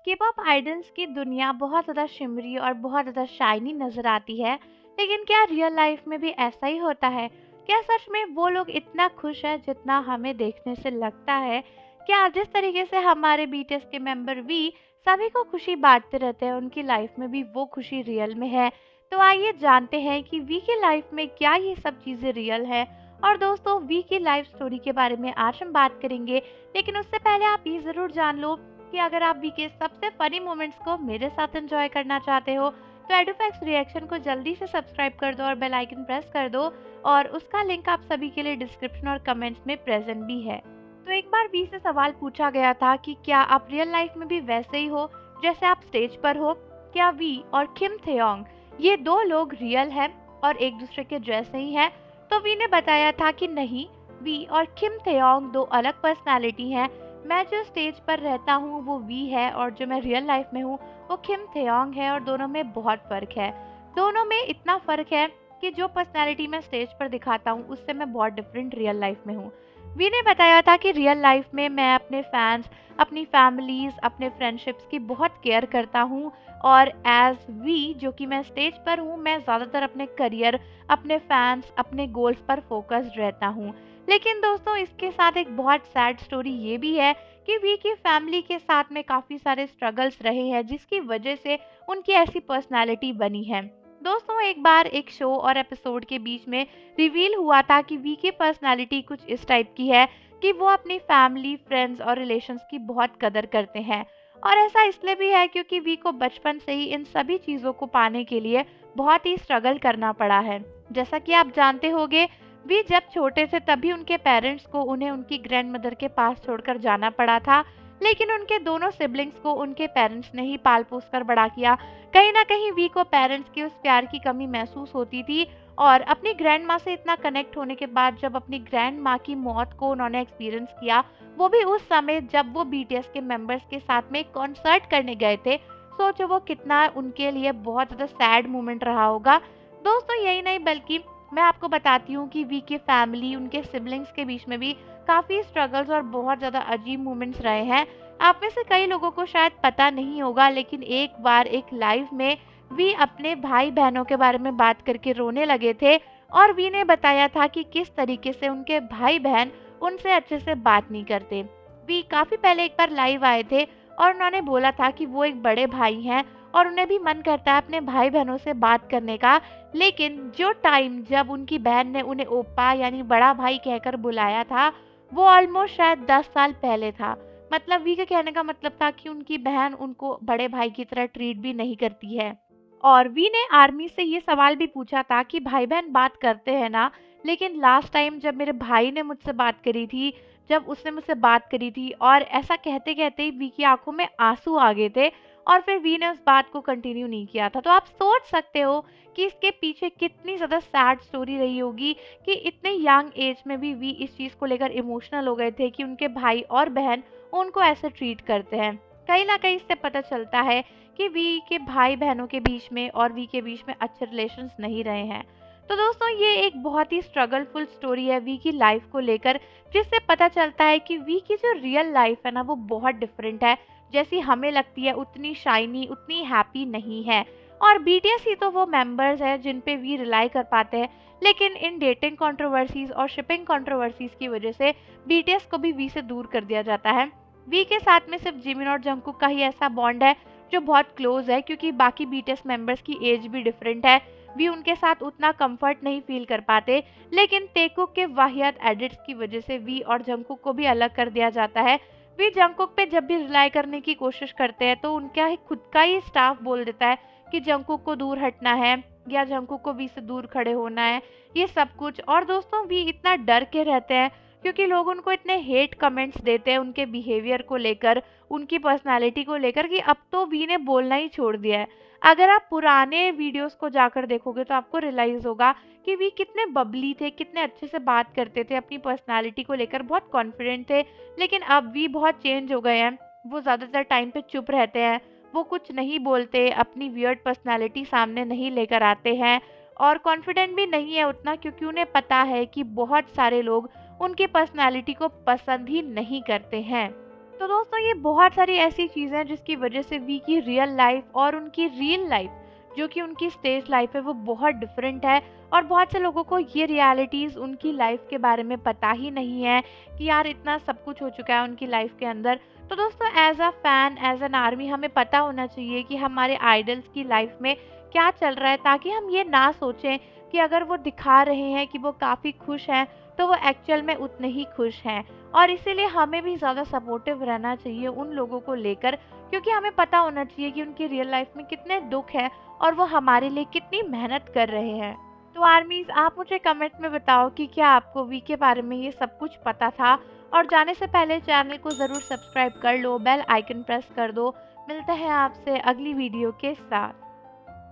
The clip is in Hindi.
के-पॉप आइडल्स की दुनिया बहुत ज़्यादा शिमरी और बहुत ज़्यादा शाइनी नज़र आती है, लेकिन क्या रियल लाइफ में भी ऐसा ही होता है? क्या सच में वो लोग इतना खुश हैं जितना हमें देखने से लगता है? क्या जिस तरीके से हमारे बीटीएस के मेंबर वी सभी को खुशी बाँटते रहते हैं, उनकी लाइफ में भी वो खुशी रियल में है? तो आइए जानते हैं कि वी की लाइफ में क्या ये सब चीज़ें रियल है? और दोस्तों वी की लाइफ स्टोरी के बारे में आज हम बात करेंगे, लेकिन उससे पहले आप ये ज़रूर जान लो कि अगर आप वी के सबसे फनी मोमेंट्स को मेरे साथ एंजॉय करना चाहते हो तो एडुफैक्स रिएक्शन को जल्दी से सब्सक्राइब कर दो और बेल आइकन प्रेस कर दो, और उसका लिंक आप सभी के लिए डिस्क्रिप्शन और कमेंट्स में प्रेजेंट भी है। तो एक बार वी से सवाल पूछा गया था कि क्या आप रियल लाइफ में भी वैसे ही हो जैसे आप स्टेज पर हो? क्या वी और किम थेयोंग ये दो लोग रियल हैं और एक दूसरे के जैसे ही हैं? तो वी ने बताया था कि नहीं, वी और किम थेयोंग दो अलग पर्सनालिटी हैं। मैं जो स्टेज पर रहता हूँ वो वी है और जो मैं रियल लाइफ में हूँ वो किम थेयोंग है, और दोनों में बहुत फ़र्क है। दोनों में इतना फ़र्क है कि जो पर्सनैलिटी मैं स्टेज पर दिखाता हूँ उससे मैं बहुत डिफरेंट रियल लाइफ में हूँ। वी ने बताया था कि रियल लाइफ में मैं अपने फैंस, अपनी फैमिलीज़, अपने फ्रेंडशिप्स की बहुत केयर करता हूँ, और एज वी जो कि मैं स्टेज पर हूँ मैं ज़्यादातर अपने करियर, अपने फैंस, अपने गोल्स पर फोकस्ड रहता हूँ। लेकिन दोस्तों इसके साथ एक बहुत सैड स्टोरी ये भी है कि वी की फैमिली के साथ में काफ़ी सारे स्ट्रगल्स रहे हैं जिसकी वजह से उनकी ऐसी पर्सनालिटी बनी है। दोस्तों एक बार एक शो और एपिसोड के बीच में रिवील हुआ था कि वी की पर्सनालिटी कुछ इस टाइप की है कि वो अपनी फैमिली, फ्रेंड्स और रिलेशंस की बहुत कदर करते हैं। और ऐसा इसलिए भी है क्योंकि वी को बचपन से ही इन सभी चीज़ों को पाने के लिए बहुत ही स्ट्रगल करना पड़ा है। जैसा कि आप जानते होंगे, वे जब छोटे थे तभी उनके पेरेंट्स को उन्हें उनकी ग्रैंडमदर के पास छोड़कर जाना पड़ा था, लेकिन उनके दोनों सिबलिंग्स को उनके पेरेंट्स ने ही पाल पोस कर बड़ा किया। कहीं ना कहीं वी को पेरेंट्स के उस प्यार की कमी महसूस होती थी, और अपनी ग्रैंड माँ से इतना कनेक्ट होने के बाद जब अपनी ग्रैंड माँ की मौत को उन्होंने एक्सपीरियंस किया, वो भी उस समय जब वो बीटीएस के मेंबर्स के साथ में कॉन्सर्ट करने गए थे। सोचो वो कितना उनके लिए बहुत ज़्यादा सैड मोमेंट रहा होगा। दोस्तों यही नहीं बल्कि मैं आपको बताती हूँ कि वी की फैमिली, उनके सिबलिंग्स के बीच में भी काफ़ी स्ट्रगल्स और बहुत ज़्यादा अजीब मोमेंट्स रहे हैं। आप में से कई लोगों को शायद पता नहीं होगा, लेकिन एक बार एक लाइव में वी अपने भाई बहनों के बारे में बात करके रोने लगे थे, और वी ने बताया था कि किस तरीके से उनके भाई बहन उनसे अच्छे से बात नहीं करते। वी काफ़ी पहले एक बार लाइव आए थे और उन्होंने बोला था कि वो एक बड़े भाई हैं और उन्हें भी मन करता है अपने भाई बहनों से बात करने का, लेकिन जो टाइम जब उनकी बहन ने उन्हें ओप्पा यानी बड़ा भाई कहकर बुलाया था, वो ऑलमोस्ट शायद 10 साल पहले था। मतलब वी के कहने का मतलब था कि उनकी बहन उनको बड़े भाई की तरह ट्रीट भी नहीं करती है। और वी ने आर्मी से ये सवाल भी पूछा था कि भाई बहन बात करते हैं ना, लेकिन लास्ट टाइम जब मेरे भाई ने मुझसे बात करी थी, जब उसने मुझसे बात करी थी, और ऐसा कहते कहते ही वी की आंखों में आंसू आ गए थे, और फिर वी ने उस बात को कंटिन्यू नहीं किया था। तो आप सोच सकते हो कि इसके पीछे कितनी ज़्यादा सैड स्टोरी रही होगी कि इतने यंग एज में भी वी इस चीज़ को लेकर इमोशनल हो गए थे कि उनके भाई और बहन उनको ऐसे ट्रीट करते हैं। कहीं ना कहीं इससे पता चलता है कि वी के भाई बहनों के बीच में और वी के बीच में अच्छे रिलेशंस नहीं रहे हैं। तो दोस्तों ये एक बहुत ही स्ट्रगलफुल स्टोरी है वी की लाइफ को लेकर, जिससे पता चलता है कि वी की जो रियल लाइफ है ना वो बहुत डिफरेंट है। जैसी हमें लगती है उतनी शाइनी, उतनी हैप्पी नहीं है। और बीटीएस ही तो वो मेंबर्स हैं जिन पे वी रिलाई कर पाते हैं, लेकिन इन डेटिंग कंट्रोवर्सीज और शिपिंग कंट्रोवर्सीज की वजह से बीटीएस को भी वी से दूर कर दिया जाता है। वी के साथ में सिर्फ जिमिन और जंगकुक का ही ऐसा बॉन्ड है जो बहुत क्लोज है, क्योंकि बाकी बीटीएस मेंबर्स की एज भी डिफरेंट है। वी उनके साथ उतना कंफर्ट नहीं फील कर पाते, लेकिन टेकुक के वाहियात एडिट्स की वजह से वी और जंगकुक को भी अलग कर दिया जाता है। वे जंगकुक पे जब भी रिलाई करने की कोशिश करते हैं तो उनका ही खुद का ही स्टाफ बोल देता है कि जंगकुक को दूर हटना है या जंगकुक को वी से दूर खड़े होना है, ये सब कुछ। और दोस्तों वी इतना डर के रहते हैं क्योंकि लोग उनको इतने हेट कमेंट्स देते हैं उनके बिहेवियर को लेकर, उनकी पर्सनालिटी को लेकर, कि अब तो वी ने बोलना ही छोड़ दिया है। अगर आप पुराने वीडियोस को जाकर देखोगे तो आपको रियलाइज होगा कि वी कितने बबली थे, कितने अच्छे से बात करते थे, अपनी पर्सनालिटी को लेकर बहुत कॉन्फिडेंट थे। लेकिन अब वी बहुत चेंज हो गए हैं। वो ज़्यादातर टाइम पे चुप रहते हैं, वो कुछ नहीं बोलते, अपनी वियर्ड पर्सनालिटी सामने नहीं लेकर आते हैं, और कॉन्फिडेंट भी नहीं है उतना, क्योंकि उन्हें पता है कि बहुत सारे लोग उनकी पर्सनालिटी को पसंद ही नहीं करते हैं। तो दोस्तों ये बहुत सारी ऐसी चीज़ें हैं जिसकी वजह से वी की रियल लाइफ और उनकी रियल लाइफ जो कि उनकी स्टेज लाइफ है वो बहुत डिफरेंट है। और बहुत से लोगों को ये रियलिटीज़ उनकी लाइफ के बारे में पता ही नहीं है कि यार इतना सब कुछ हो चुका है उनकी लाइफ के अंदर। तो दोस्तों as a fan, as an army, हमें पता होना चाहिए कि हमारे आइडल्स की लाइफ में क्या चल रहा है, ताकि हम ये ना सोचें कि अगर वो दिखा रहे हैं कि वो काफ़ी खुश हैं तो वो एक्चुअल में उतने ही खुश हैं। और इसीलिए हमें भी ज़्यादा सपोर्टिव रहना चाहिए उन लोगों को लेकर, क्योंकि हमें पता होना चाहिए कि उनकी रियल लाइफ में कितने दुख हैं और वो हमारे लिए कितनी मेहनत कर रहे हैं। तो आर्मीज़, आप मुझे कमेंट में बताओ कि क्या आपको वी के बारे में ये सब कुछ पता था। और जाने से पहले चैनल को ज़रूर सब्सक्राइब कर लो, बेल आइकन प्रेस कर दो। मिलते हैं आपसे अगली वीडियो के साथ।